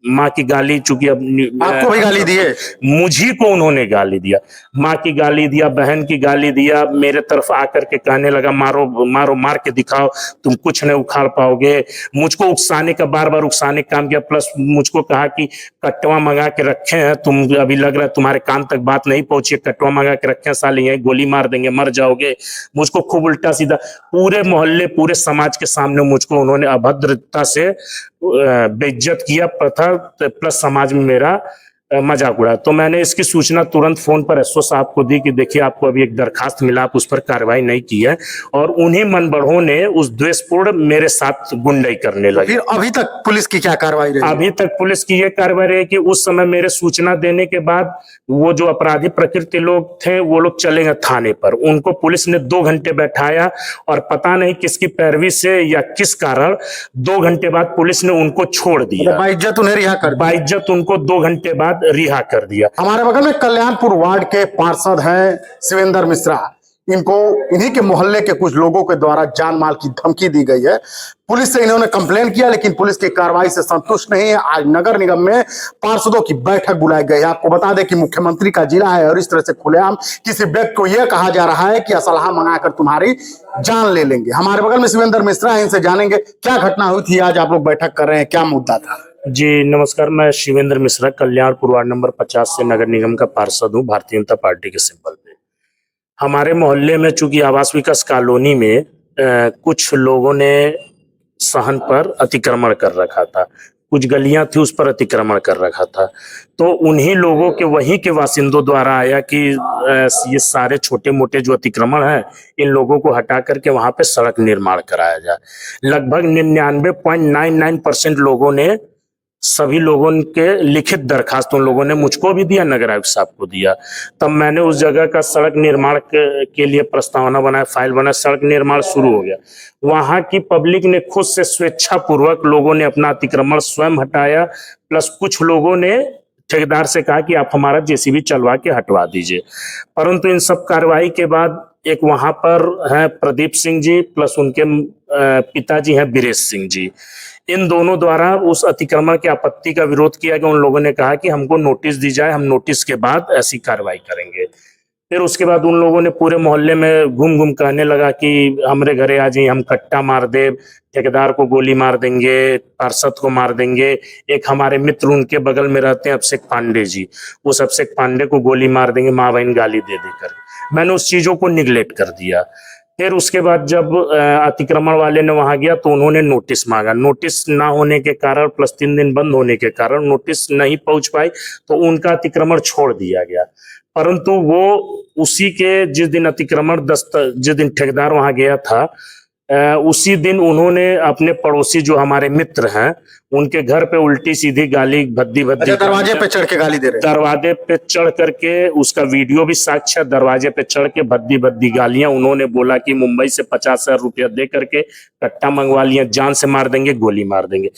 माँ की गाली, चूंकि अब आपको भी गाली दी है? मुझी को उन्होंने गाली दिया, माँ की गाली दिया, बहन की गाली दिया, मेरे तरफ आकर के कहने लगा मारो मारो, मार के दिखाओ, तुम कुछ नहीं उखाड़ पाओगे। मुझको उकसाने का, बार बार उकसाने का काम किया। प्लस मुझको कहा कि कट्टवा मंगा के रखे हैं, तुम अभी लग रहा है तुम्हारे कान तक बात नहीं पहुंची, कट्टवा मंगा के रखे हैं, साले यहीं गोली मार देंगे, मर जाओगे। मुझको खूब उल्टा सीधा पूरे मोहल्ले, पूरे समाज के सामने मुझको उन्होंने अभद्रता से बेइज्जत किया, प्रथा प्लस समाज में मेरा मजाक उड़ा। तो मैंने इसकी सूचना तुरंत फोन पर एसओ साहब को दी कि देखिए आपको अभी एक दरखास्त मिला, आप उस पर कार्रवाई नहीं की है। और उन्हीं मनबढ़ों ने उस द्वेषपूर्ण मेरे साथ गुंडाई करने लगे। फिर अभी तक पुलिस की क्या कार्रवाई रही? अभी तक पुलिस की यह कार्रवाई रही कि उस समय मेरे सूचना देने के बाद वो जो अपराधी प्रकृति लोग थे वो लोग चले गए थाने पर। उनको पुलिस ने 2 घंटे बैठाया और पता नहीं किसकी पैरवी से या किस कारण 2 घंटे बाद पुलिस ने उनको छोड़ दिया। बाइज्जत उन्हें रिहा कर दिया। बाइज्जत उनको 2 घंटे बाद रिहा कर दिया। हमारे बगल में कल्याणपुर वार्ड के पार्षद हैं शिवेंद्र मिश्रा। इनको इन्हीं के मोहल्ले के कुछ लोगों के द्वारा जान माल की धमकी दी गई है। पुलिस से इन्होंने कंप्लेन किया, लेकिन पुलिस की कार्रवाई से संतुष्ट नहीं है। आज नगर निगम में पार्षदों की बैठक बुलाई गई है। आपको बता दें कि मुख्यमंत्री का जिला है और इस तरह से खुलेआम किसी व्यक्ति को यह कहा जा रहा है कि असलहा मंगाकर तुम्हारी जान ले लेंगे। हमारे बगल में शिवेंद्र मिश्रा है, इनसे जानेंगे क्या घटना हुई थी, आज आप लोग बैठक कर रहे हैं, क्या मुद्दा था? जी नमस्कार, मैं शिवेंद्र मिश्रा कल्याणपुर वार्ड नंबर 50 से नगर निगम का पार्षद हूँ, भारतीय जनता पार्टी के सिंबल पे। हमारे मोहल्ले में चूंकि आवास विकास कॉलोनी में कुछ लोगों ने सहन पर अतिक्रमण कर रखा था, कुछ गलियां थी उस पर अतिक्रमण कर रखा था। तो उन्हीं लोगों के, वहीं के वासिंदों द्वारा आया कि ये सारे छोटे मोटे जो अतिक्रमण है इन लोगों को हटा करके वहां पे सड़क निर्माण कराया जाए। लगभग 99.99% लोगों ने, सभी लोगों के लिखित दरखास्त उन लोगों ने मुझको भी दिया, नगर आयुक्त साहब को दिया। तब मैंने उस जगह का सड़क निर्माण के लिए प्रस्तावना बनाया, फाइल बना, सड़क निर्माण शुरू हो गया। वहां की पब्लिक ने खुद से स्वेच्छापूर्वक लोगों ने अपना अतिक्रमण स्वयं हटाया। प्लस कुछ लोगों ने ठेकेदार से कहा कि आप हमारा जेसीबी चलवा के हटवा दीजिए। परंतु इन सब कार्रवाई के बाद एक वहां पर है प्रदीप सिंह जी, प्लस उनके पिताजी हैं बीरेश सिंह जी, इन दोनों द्वारा उस अतिक्रमण की आपत्ति का विरोध किया गया। उन लोगों ने कहा कि हमको नोटिस दी जाए, हम नोटिस के बाद ऐसी कार्रवाई करेंगे। फिर उसके बाद उन लोगों ने पूरे मोहल्ले में घूम घूम कहने लगा कि हमरे घरे आ जाइए, हम कट्टा मार दे, ठेकेदार को गोली मार देंगे, पार्षद को मार देंगे। एक हमारे मित्र उनके बगल में रहते हैं अभिषेक पांडे जी, उस अभिषेक पांडे को गोली मार देंगे, माँ बहन गाली दे देकर। मैंने उस चीजों को निगलेक्ट कर दिया। फिर उसके बाद जब अतिक्रमण वाले ने वहां गया तो उन्होंने नोटिस मांगा। नोटिस ना होने के कारण, प्लस 3 दिन बंद होने के कारण नोटिस नहीं पहुंच पाई, तो उनका अतिक्रमण छोड़ दिया गया। परंतु वो उसी के जिस दिन अतिक्रमण जिस दिन ठेकेदार वहां गया था, उसी दिन उन्होंने अपने पड़ोसी जो हमारे मित्र हैं उनके घर पे उल्टी सीधी गाली, भद्दी भद्दी, दरवाजे पे चढ़ के गाली दे रहे, दरवाजे पे चढ़ करके, उसका वीडियो भी साक्ष्य है, दरवाजे पे चढ़ के भद्दी भद्दी गालियां। उन्होंने बोला कि मुंबई से 50,000 रुपया दे करके कट्टा मंगवा लिया, जान से मार देंगे, गोली मार देंगे।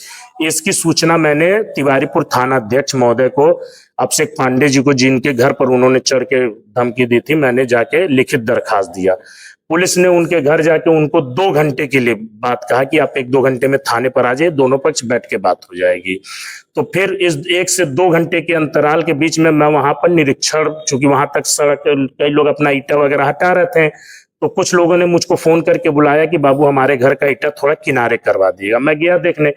इसकी सूचना मैंने तिवारीपुर थाना अध्यक्ष महोदय को, अभिषेक पांडे जी को, जिनके घर पर उन्होंने चढ़ के धमकी दी थी, मैंने जाके लिखित दरखास्त दिया। पुलिस ने उनके घर जाके उनको 2 घंटे के लिए बात कहा कि आप 1-2 घंटे में थाने पर आ जाइए, दोनों पक्ष बैठ के बात हो जाएगी। तो फिर इस 1 से 2 घंटे के अंतराल के बीच में मैं वहां पर निरीक्षण, चूंकि वहां तक सड़क कई लोग अपना ईटा वगैरह हटा रहे थे, तो कुछ लोगों ने मुझको फोन करके बुलाया कि बाबू हमारे घर का ईटा थोड़ा किनारे करवा दिएगा। मैं गया देखने,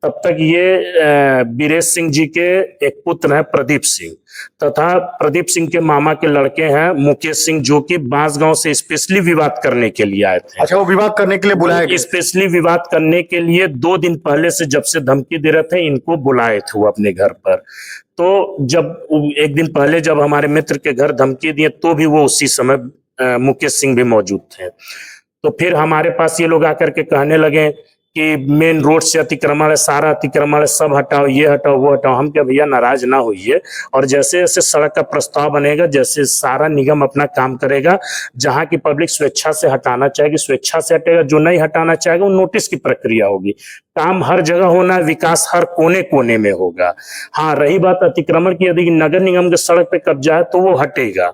तब तक ये बीरेश सिंह जी के एक पुत्र है प्रदीप सिंह, तथा प्रदीप सिंह के मामा के लड़के हैं मुकेश सिंह, जो कि बांसगांव से स्पेशली विवाद करने के लिए आए थे। अच्छा, वो विवाद करने के लिए बुलाए गए? स्पेशली विवाद करने के लिए 2 दिन पहले से, जब से धमकी दे रहे थे, इनको बुलाए थे वो अपने घर पर। तो जब 1 दिन पहले जब हमारे मित्र के घर धमकी दिए, तो भी वो उसी समय मुकेश सिंह भी मौजूद थे। तो फिर हमारे पास ये लोग आकर के कहने लगे कि मेन रोड से अतिक्रमण है, सारा अतिक्रमण है, सब हटाओ, ये हटाओ, वो हटाओ। हम क्या भैया नाराज ना होइए, और जैसे जैसे सड़क का प्रस्ताव बनेगा, जैसे सारा निगम अपना काम करेगा, जहां की पब्लिक स्वेच्छा से हटाना चाहेगी स्वेच्छा से हटेगा, जो नहीं हटाना चाहेगा वो नोटिस की प्रक्रिया होगी। काम हर जगह होना है, विकास हर कोने कोने में होगा। हाँ, रही बात अतिक्रमण की, यदि नगर निगम के सड़क पे कब्जा है तो वो हटेगा।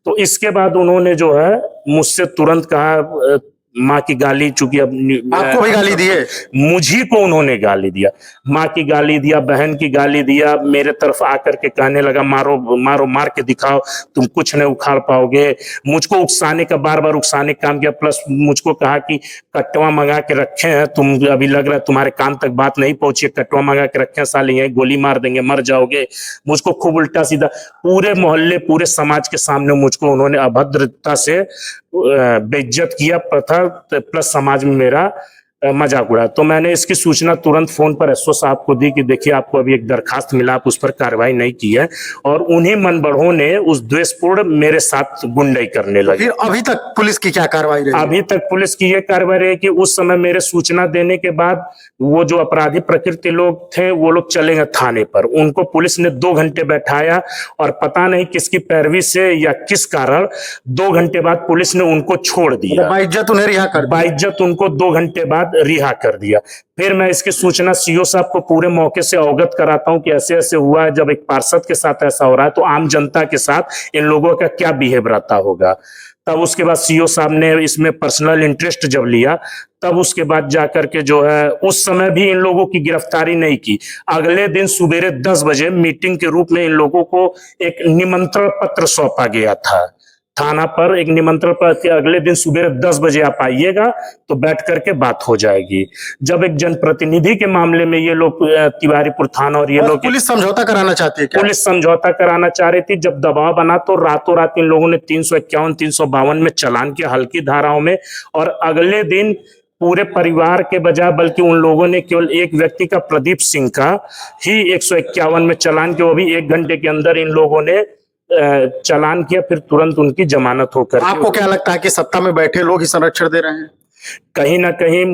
तो इसके बाद उन्होंने जो है मुझसे तुरंत कहा, माँ की गाली, चूंकि अब आपको भी गाली दी है? मुझी को उन्होंने गाली दिया, माँ की गाली दिया, बहन की गाली दिया, मेरे तरफ आकर के कहने लगा मारो मारो, मार के दिखाओ, तुम कुछ नहीं उखाड़ पाओगे। मुझको उकसाने का, बार बार उकसाने का काम किया। प्लस मुझको कहा कि कट्टवा मंगा के रखे हैं, तुम अभी लग रहा है तुम्हारे कान तक बात नहीं पहुंची, कट्टवा मंगा के रखे हैं, साले यही गोली मार देंगे, मर जाओगे। मुझको खूब उल्टा सीधा पूरे मोहल्ले, पूरे समाज के सामने मुझको उन्होंने अभद्रता से बेइज्जत किया, प्रथा प्लस समाज में मेरा मजाक उड़ा। तो मैंने इसकी सूचना तुरंत फोन पर एसओ साहब को दी कि देखिए आपको अभी एक दरखास्त मिला, आप उस पर कार्रवाई नहीं की है। और उन्हीं मनबढ़ों ने उस द्वेषपूर्ण मेरे साथ गुंडाई करने लगे। फिर अभी तक पुलिस की क्या कार्रवाई रही? अभी तक पुलिस की यह कार्रवाई रही कि उस समय मेरे सूचना देने के बाद वो जो अपराधी प्रकृति लोग थे वो लोग चले गए थाने पर। उनको पुलिस ने 2 घंटे बैठाया और पता नहीं किसकी पैरवी से या किस कारण 2 घंटे बाद पुलिस ने उनको छोड़ दिया। बाइज्जत उन्हें रिहा कर दिया। बाइज्जत उनको 2 घंटे बाद रिहा कर दिया। फिर मैं इसकी सूचना सीओ साहब को पूरे मौके से अवगत कराता हूं कि ऐसे ऐसे हुआ है। जब एक पार्षद के साथ ऐसा हो रहा है तो आम जनता के साथ इन लोगों का क्या बिहेव रहता होगा। तब उसके बाद सीओ साहब ने इसमें पर्सनल इंटरेस्ट जब लिया, तब उसके बाद जाकर के जो है उस समय भी इन लोगों की गिरफ्तारी नहीं की। अगले दिन सुबेरे 10 बजे मीटिंग के रूप में इन लोगों को एक निमंत्रण पत्र सौंपा गया था थाना पर, एक निमंत्रण पत्र, अगले दिन सुबह 10 बजे आप आइएगा तो बैठ करके बात हो जाएगी। जब एक जनप्रतिनिधि के मामले में ये लोग तिवारीपुर थाना और ये लोग पुलिस समझौता कराना चाहती है क्या? पुलिस समझौता कराना चाह रही थी। जब दबाव बना तो रातों रात इन लोगों ने 351, 352 में चालान किया, हल्की धाराओं में। और अगले दिन पूरे परिवार के बजाय बल्कि उन लोगों ने केवल एक व्यक्ति का, प्रदीप सिंह का ही 151 में चालान किया। वो भी 1 घंटे के अंदर इन लोगों ने चालान किया, फिर तुरंत उनकी जमानत होकर। आपको क्या लगता है कि सत्ता में बैठे लोग ही संरक्षण दे रहे हैं? कहीं ना कहीं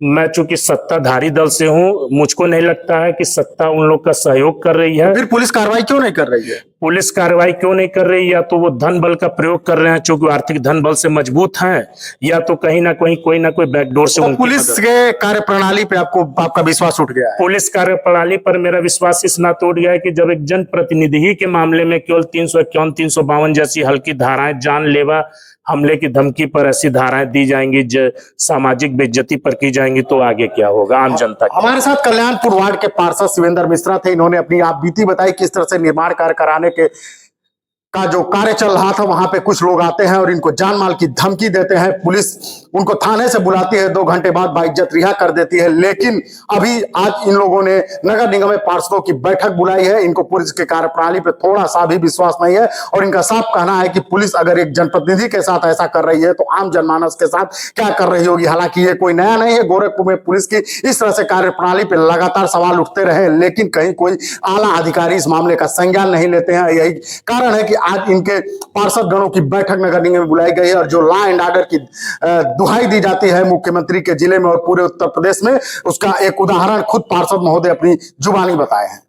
मैं चूंकि सत्ताधारी दल से हूं, मुझको नहीं लगता है कि सत्ता उन लोग का सहयोग कर रही है। फिर पुलिस कार्रवाई क्यों नहीं कर रही है? पुलिस कार्रवाई क्यों नहीं कर रही? या तो वो धन बल का प्रयोग कर रहे हैं चूंकि आर्थिक धन बल से मजबूत हैं, या तो कहीं ना कहीं कोई ना कोई बैकडोर से तो पुलिस के कार्यप्रणाली पे आपका विश्वास उठ गया है? पुलिस कार्यप्रणाली पर मेरा विश्वास इस नाते उठ गया है कि जब एक जनप्रतिनिधि ही के मामले में केवल 351, 352 जैसी हल्की धाराएं, जानलेवा हमले की धमकी पर ऐसी धाराएं दी जाएंगी, सामाजिक बेइज्जती पर की जाएंगी, तो आगे क्या होगा आम जनता की। हमारे साथ कल्याणपुर वार्ड के पार्षद शिवेंद्र मिश्रा थे। इन्होंने अपनी आप बीती बताई किस तरह से निर्माण कार्य कराने का जो कार्य चल रहा था, वहां पे कुछ लोग आते हैं और इनको जान माल की धमकी देते हैं। पुलिस उनको थाने से बुलाती है, 2 घंटे बाद बाइज्जत रिहा कर देती है। लेकिन अभी आज इन लोगों ने नगर निगम में पार्षदों की बैठक बुलाई है। इनको पुलिस के कार्यप्रणाली पे थोड़ा सा भी विश्वास नहीं है और इनका साफ कहना है कि पुलिस अगर एक जनप्रतिनिधि के साथ ऐसा कर रही है तो आम जनमानस के साथ क्या कर रही होगी। हालांकि ये कोई नया नहीं है, गोरखपुर में पुलिस की इस तरह से कार्यप्रणाली पे लगातार सवाल उठते रहे, लेकिन कहीं कोई आला अधिकारी इस मामले का संज्ञान नहीं लेते हैं। यही कारण है कि आज इनके पार्षद गणों की बैठक नगर निगम में बुलाई गई है और जो लॉ एंड ऑर्डर की दुहाई दी जाती है मुख्यमंत्री के जिले में और पूरे उत्तर प्रदेश में, उसका एक उदाहरण खुद पार्षद महोदय अपनी जुबानी बताए हैं।